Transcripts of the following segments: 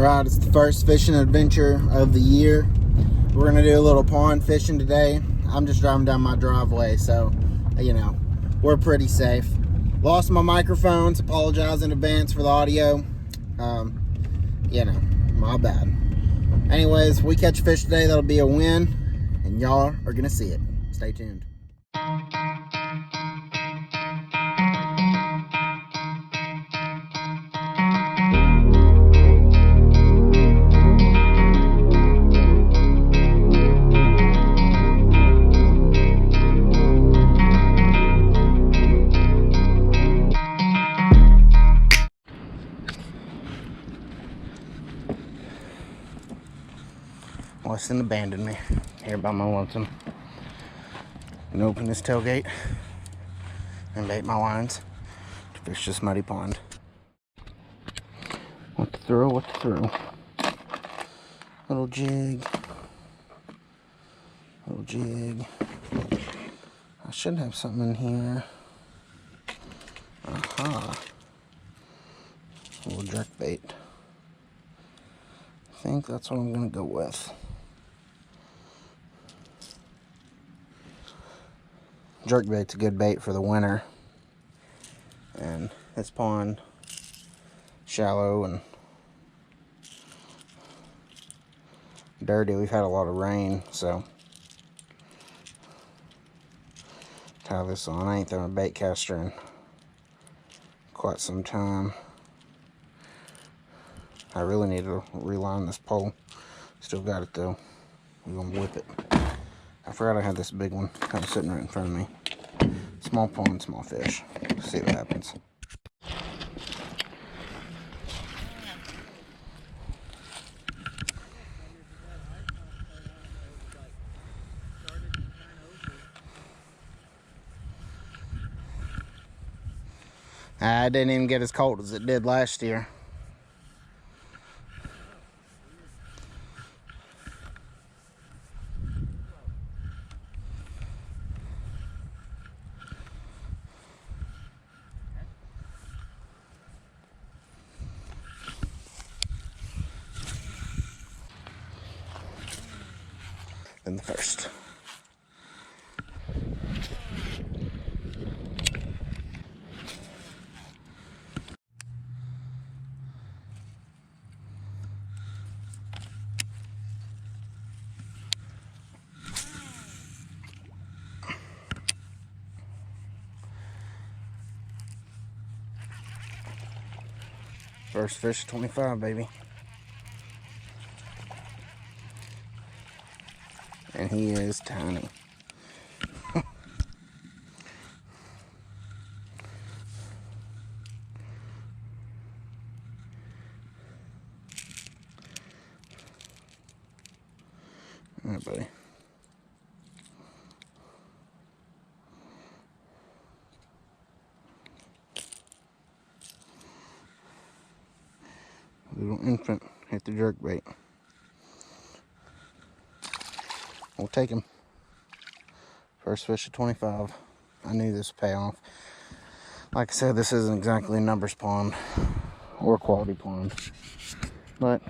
Alright, it's the first fishing adventure of the year. We're going to do a little pond fishing today. I'm just driving down my driveway, so, we're pretty safe. Lost my microphones. Apologize in advance for the audio. My bad. Anyways, we catch fish today. That'll be a win, and y'all are going to see it. Stay tuned. Weston abandoned me here by my lonesome. And open this tailgate and bait my lines to fish this muddy pond. What to throw? Little jig. I should have something in here. Aha. A little jerk bait. I think that's what I'm gonna go with. Jerkbait's a good bait for the winter, and this pond shallow and dirty. We've had a lot of rain, so tie this on. I ain't thrown a bait caster in quite some time. I really need to reline this pole. Still got it though. We're gonna whip it. I forgot I had this big one kind of sitting right in front of me. Small pond, small fish. Let's see what happens. I didn't even get as cold as it did last year. Then the first. First fish 25, baby. And he is tiny. All right, buddy. Little infant hit the jerkbait. We'll take him. First fish of 25. I knew this would pay off. Like I said, this isn't exactly a numbers pond or a quality pond, but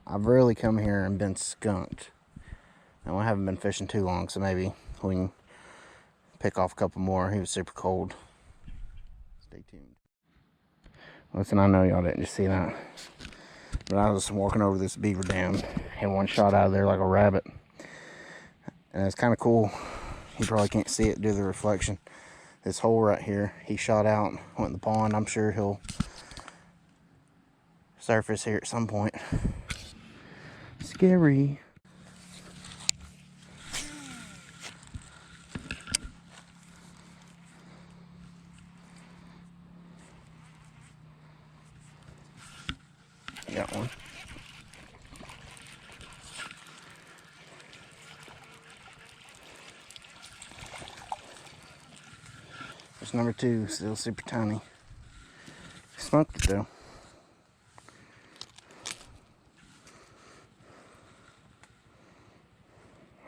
I've rarely come here and been skunked. And I haven't been fishing too long, so maybe we can pick off a couple more. He was super cold. Stay tuned. Listen, I know y'all didn't just see that, but I was walking over this beaver dam and one shot out of there like a rabbit. And it's kind of cool. You probably can't see it due to the reflection. This hole right here, he shot out, went in the pond. I'm sure he'll surface here at some point. Scary. Got one. There's number 2, still super tiny. Smoked it though.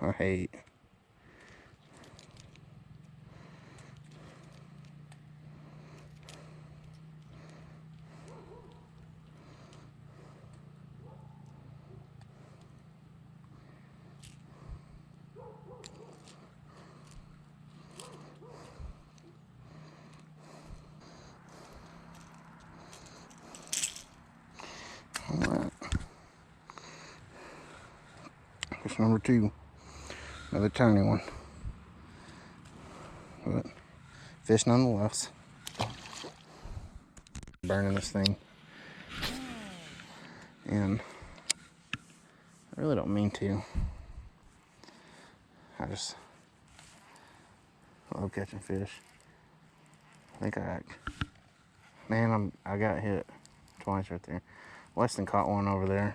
I hate. Fish number 2. Another tiny one. But fish nonetheless. Burning this thing. And I really don't mean to. I just love catching fish. I think I got hit twice right there. Weston caught one over there.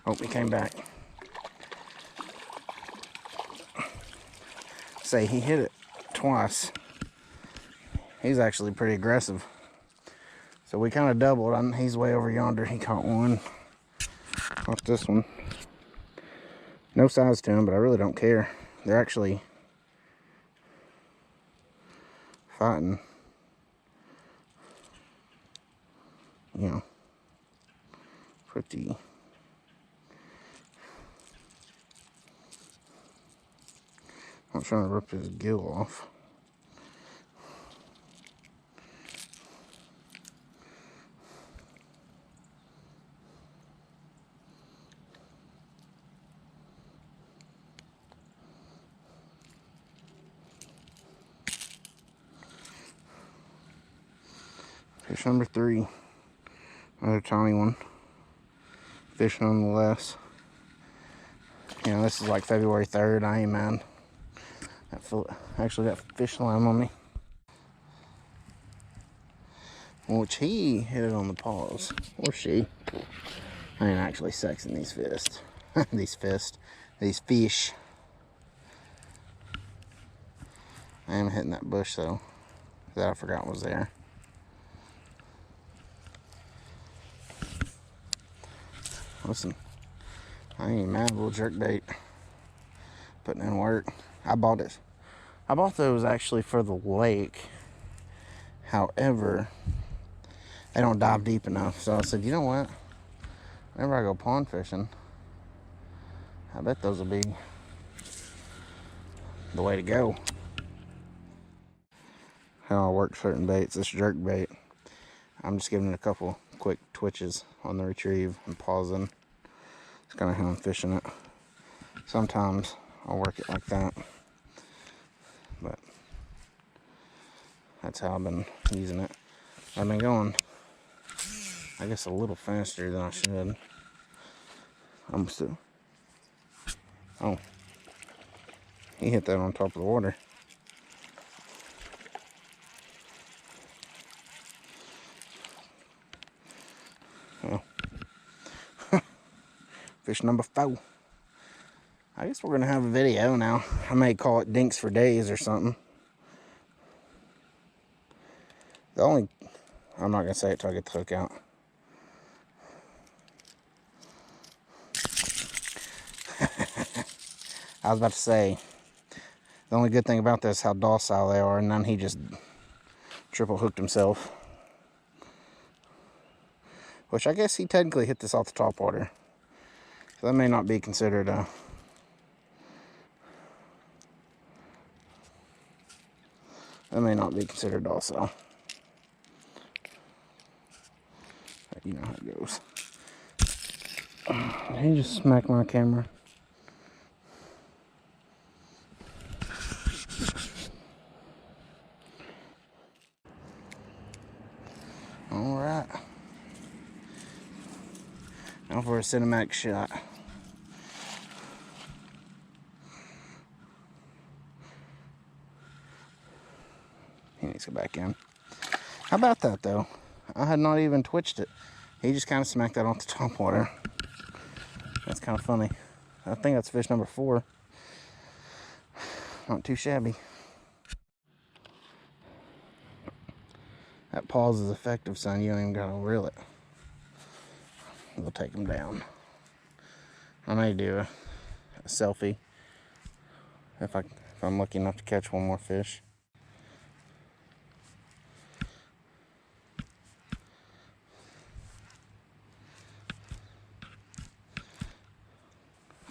Oh, he came back. Say he hit it twice. He's actually pretty aggressive. So we kind of doubled. He's way over yonder. He caught one. Caught this one. No size to him, but I really don't care. They're actually fighting. You know, pretty. I'm trying to rip his gill off. Fish number 3. Another tiny one. Fish nonetheless. You know, this is like February 3rd. I ain't mad. Actually got fish line on me. Which he hit it on the paws. Or she. I ain't actually sexing these fists. These fish. I am hitting that bush though. That I forgot was there. Listen, I ain't mad. Little jerk bait. Putting in work. I bought those actually for the lake. However, they don't dive deep enough. So I said, you know what? Whenever I go pond fishing, I bet those will be the way to go. How I work certain baits, this jerk bait, I'm just giving it a couple quick twitches on the retrieve and pausing. It's kind of how I'm fishing it. Sometimes I'll work it like that, but that's how I've been using it. I've been going, I guess, a little faster than I should. I'm still. Oh, he hit that on top of the water. Oh. Fish number 4. I guess we're gonna have a video now. I may call it Dinks for Days or something. I'm not gonna say it till I get the hook out. I was about to say, the only good thing about this is how docile they are, and then he just triple hooked himself. Which I guess he technically hit this off the top water. So that may not be considered that may not be considered docile. But you know how it goes. He just smacked my camera. Alright. Now for a cinematic shot. He needs to go back in. How about that though? I had not even twitched it. He just kind of smacked that off the top water. That's kind of funny. I think that's fish number 4. Not too shabby. That pause is effective, son. You don't even gotta reel it. We'll take him down. I may do a selfie if I'm lucky enough to catch one more fish.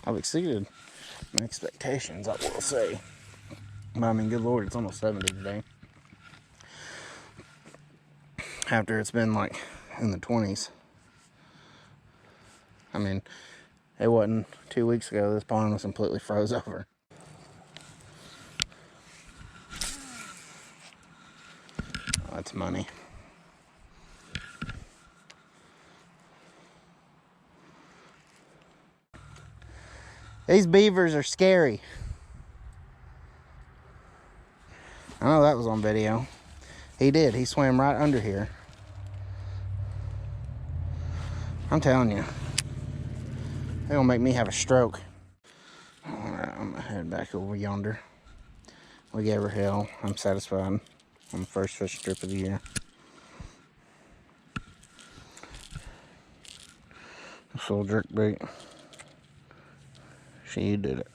I've exceeded my expectations, I will say. I mean, good Lord, it's almost 70 today. After it's been like in the 20s. I mean, It wasn't 2 weeks ago. This pond was completely froze over. Oh, that's money. These beavers are scary. I know that was on video. He did. He swam right under here. I'm telling you. They're gonna make me have a stroke. Alright, I'm gonna head back over yonder. We gave her hell. I'm satisfied on the first fishing trip of the year. This little jerk bait. She did it.